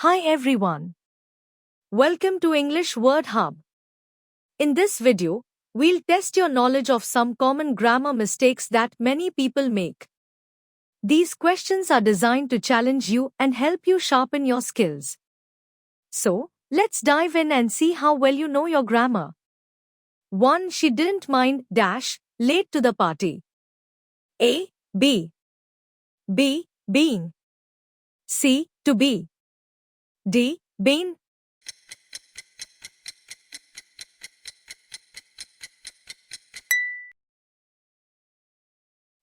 Hi everyone. Welcome to English Word Hub. In this video, we'll test your knowledge of some common grammar mistakes that many people make. These questions are designed to challenge you and help you sharpen your skills. So, let's dive in and see how well you know your grammar. 1. She didn't mind dash late to the party. A. Be. B. Being. C. To be. D. Been.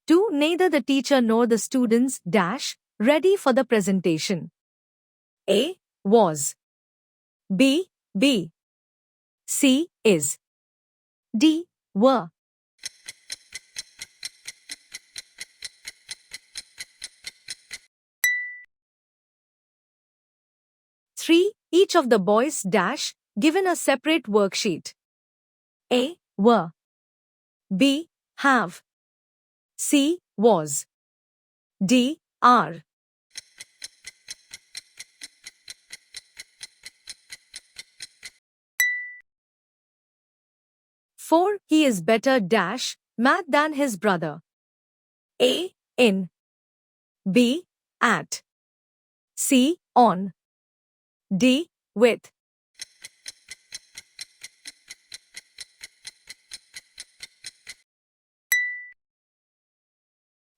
Two. Neither the teacher nor the students dash ready for the presentation. A. Was. B. Be. C. Is. D. Were. 3. Each of the boys dash given a separate worksheet. A. Were. B. Have. C. Was. D. Are. Four. He is better dash math than his brother. A. In. B. At. C. On. D. With.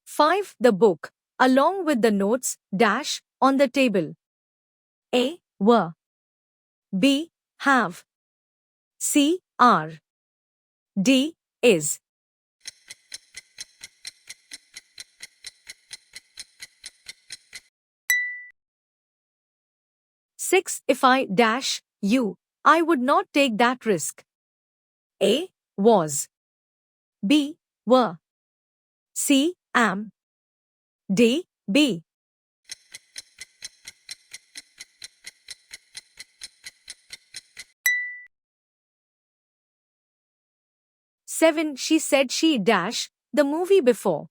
Five. The book, along with the notes, dash, on the table. A. Were. B. Have. C. Are. D. Is. Six. If I dash you, I would not take that risk. A. Was. B. Were. C. Am. D. Be. Seven. She said she dash the movie before.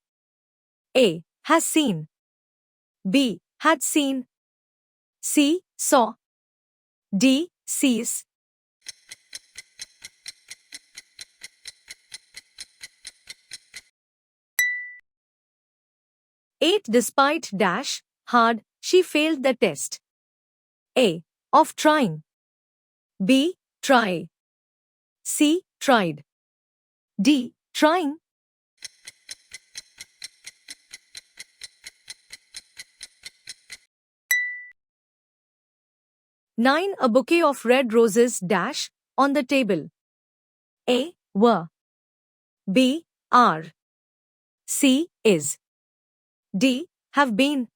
A. Has seen. B. Had seen. C. Saw. D. Sees. Eight. Despite dash hard, she failed the test. A. Of trying. B. Try. C. Tried. D. Trying. 9. A bouquet of red roses dash on the table. A. Were. B. Are. C. Is. D. Have been.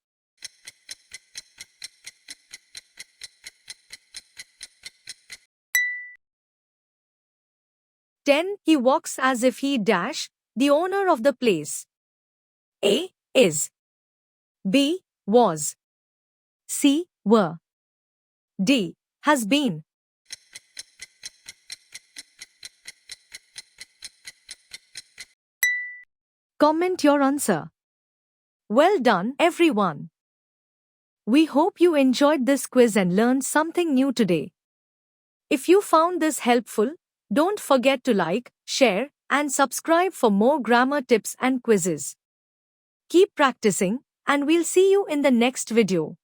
Ten. He walks as if he dash the owner of the place. A. Is. B. Was. C. Were. D. Has been. Comment your answer. Well done, everyone. We hope you enjoyed this quiz and learned something new today. If you found this helpful, don't forget to like, share, and subscribe for more grammar tips and quizzes. Keep practicing, and we'll see you in the next video.